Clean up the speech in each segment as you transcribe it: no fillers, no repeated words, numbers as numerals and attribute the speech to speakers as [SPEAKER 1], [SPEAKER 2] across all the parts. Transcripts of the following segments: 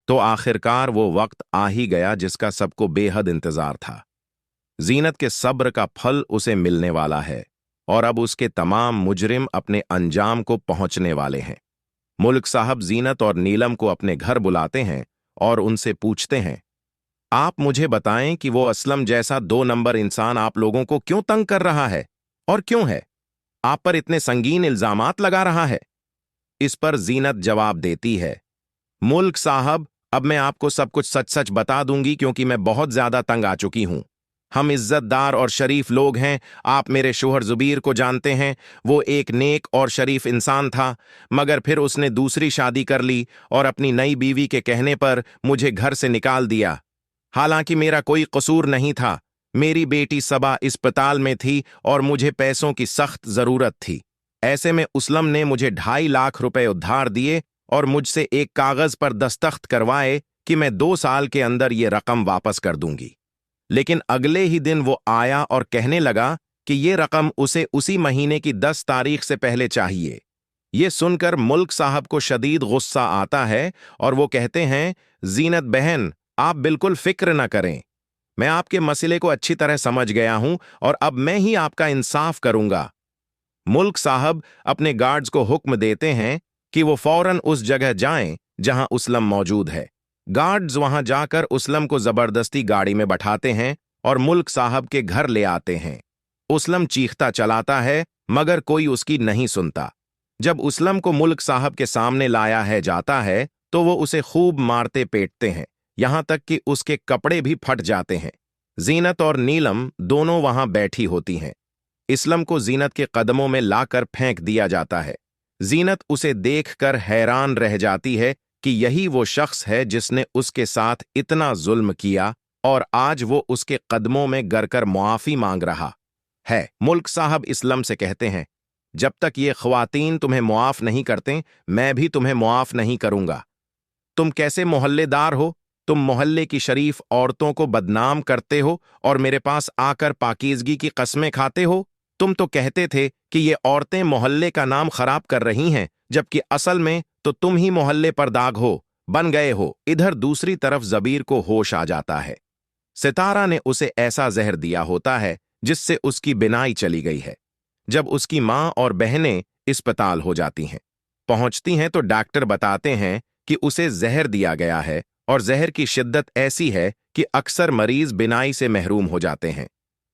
[SPEAKER 1] तो आखिरकार वो वक्त आ ही गया जिसका सबको बेहद इंतजार था। जीनत के सब्र का फल उसे मिलने वाला है और अब उसके तमाम मुजरिम अपने अंजाम को पहुंचने वाले हैं। मुल्क साहब जीनत और नीलम को अपने घर बुलाते हैं और उनसे पूछते हैं, आप मुझे बताएं कि वो असलम जैसा 2 नंबर इंसान आप लोगों को क्यों तंग कर रहा है और क्यों है, आप पर इतने संगीन इल्जामात लगा रहा है। इस पर जीनत जवाब देती है, मुल्क साहब, अब मैं आपको सब कुछ सच सच बता दूंगी क्योंकि मैं बहुत ज्यादा तंग आ चुकी हूं। हम इज्जतदार और शरीफ लोग हैं। आप मेरे शोहर जुबीर को जानते हैं। वो एक नेक और शरीफ इंसान था, मगर फिर उसने दूसरी शादी कर ली और अपनी नई बीवी के कहने पर मुझे घर से निकाल दिया। हालांकि मेरा कोई कसूर नहीं था। मेरी बेटी सबा अस्पताल में थी और मुझे पैसों की सख्त जरूरत थी। ऐसे में उसलम ने मुझे 2.5 लाख रुपए उधार दिए और मुझसे एक कागज पर दस्तखत करवाए कि मैं 2 साल के अंदर ये रकम वापस कर दूंगी। लेकिन अगले ही दिन वो आया और कहने लगा कि ये रकम उसे उसी महीने की 10 तारीख से पहले चाहिए। ये सुनकर मुल्क साहब को शदीद गुस्सा आता है और वो कहते हैं, जीनत बहन, आप बिल्कुल फिक्र न करें। मैं आपके मसले को अच्छी तरह समझ गया हूं और अब मैं ही आपका इंसाफ करूंगा। मुल्क साहब अपने गार्ड्स को हुक्म देते हैं कि वो फौरन उस जगह जाएं जहां उसलम मौजूद है। गार्ड्स वहां जाकर उसलम को जबरदस्ती गाड़ी में बैठाते हैं और मुल्क साहब के घर ले आते हैं। उसलम चीखता चलाता है मगर कोई उसकी नहीं सुनता। जब उसलम को मुल्क साहब के सामने लाया है जाता है तो वो उसे खूब मारते पीटते हैं, यहां तक कि उसके कपड़े भी फट जाते हैं। जीनत और नीलम दोनों वहां बैठी होती हैं। इसलम को जीनत के कदमों में लाकर फेंक दिया जाता है। जीनत उसे देखकर हैरान रह जाती है कि यही वो शख्स है जिसने उसके साथ इतना जुल्म किया और आज वो उसके कदमों में गिरकर मुआफी मांग रहा है। मुल्क साहब इसलम से कहते हैं, जब तक ये ख्वातीन तुम्हें मुआफ नहीं करते, मैं भी तुम्हें मुआफ नहीं करूंगा। तुम कैसे मोहल्लेदार हो? तुम मोहल्ले की शरीफ औरतों को बदनाम करते हो और मेरे पास आकर पाकीज़गी की कस्में खाते हो। तुम तो कहते थे कि ये औरतें मोहल्ले का नाम खराब कर रही हैं, जबकि असल में तो तुम ही मोहल्ले पर दाग हो बन गए हो। इधर दूसरी तरफ जबीर को होश आ जाता है। सितारा ने उसे ऐसा जहर दिया होता है जिससे उसकी बिनाई चली गई है। जब उसकी माँ और बहनें अस्पताल हो जाती हैं, पहुंचती हैं तो डॉक्टर बताते हैं कि उसे जहर दिया गया है और जहर की शिद्दत ऐसी है कि अक्सर मरीज बिनाई से महरूम हो जाते हैं।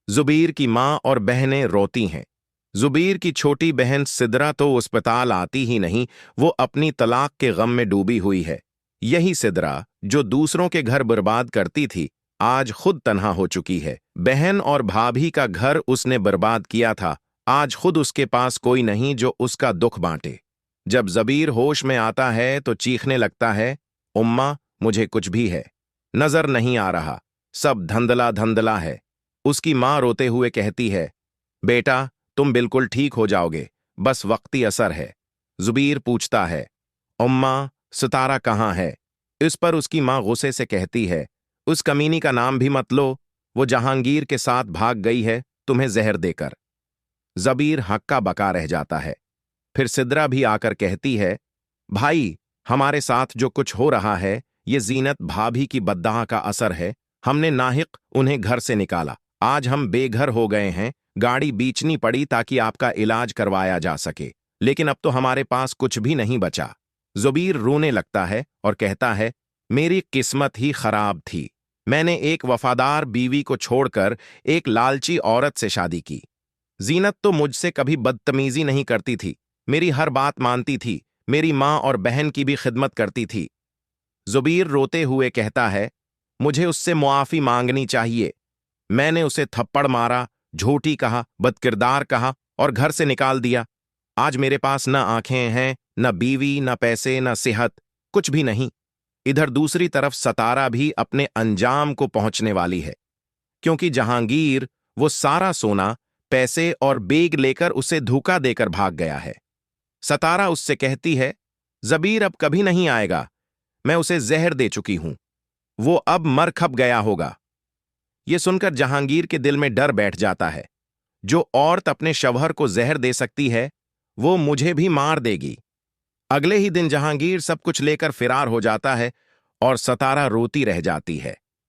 [SPEAKER 1] जुबीर की माँ और बहनें रोती हैं। जुबीर की छोटी बहन सिदरा तो अस्पताल आती ही नहीं, वो अपनी तलाक के गम में डूबी हुई है। यही सिदरा जो दूसरों के घर बर्बाद करती थी, आज खुद तन्हा हो चुकी है। बहन और भाभी का घर उसने बर्बाद किया था, आज खुद उसके पास कोई नहीं जो उसका दुख बांटे। जब जबीर होश में आता है तो चीखने लगता है, उम्मा, मुझे कुछ भी है नजर नहीं आ रहा, सब धंधला धंधला है। उसकी माँ रोते हुए कहती है, बेटा, तुम बिल्कुल ठीक हो जाओगे, बस वक्ती असर है। जुबीर पूछता है, उम्मा, सितारा कहाँ है? इस पर उसकी माँ गुस्से से कहती है, उस कमीनी का नाम भी मत लो, वो जहांगीर के साथ भाग गई है तुम्हें जहर देकर। जबीर हक्का बका रह जाता है। फिर सिदरा भी आकर कहती है, भाई, हमारे साथ जो कुछ हो रहा है ये जीनत भाभी की बद्दुआ का असर है। हमने नाहिक उन्हें घर से निकाला, आज हम बेघर हो गए हैं। गाड़ी बेचनी पड़ी ताकि आपका इलाज करवाया जा सके, लेकिन अब तो हमारे पास कुछ भी नहीं बचा। जुबीर रोने लगता है और कहता है, मेरी किस्मत ही खराब थी। मैंने एक वफादार बीवी को छोड़कर एक लालची औरत से शादी की। जीनत तो मुझसे कभी बदतमीजी नहीं करती थी, मेरी हर बात मानती थी, मेरी माँ और बहन की भी खिदमत करती थी। जुबीर रोते हुए कहता है, मुझे उससे मुआफी मांगनी चाहिए। मैंने उसे थप्पड़ मारा, झूठी कहा, बदकिरदार कहा और घर से निकाल दिया। आज मेरे पास न आंखें हैं, न बीवी, न पैसे, न सेहत, कुछ भी नहीं। इधर दूसरी तरफ सतारा भी अपने अंजाम को पहुंचने वाली है, क्योंकि जहांगीर वो सारा सोना, पैसे और बेग लेकर उसे धोखा देकर भाग गया है। सतारा उससे कहती है, जबीर अब कभी नहीं आएगा, मैं उसे जहर दे चुकी हूं, वो अब मर खप गया होगा। यह सुनकर जहांगीर के दिल में डर बैठ जाता है, जो औरत अपने शवहर को जहर दे सकती है वो मुझे भी मार देगी। अगले ही दिन जहांगीर सब कुछ लेकर फिरार हो जाता है और सतारा रोती रह जाती है।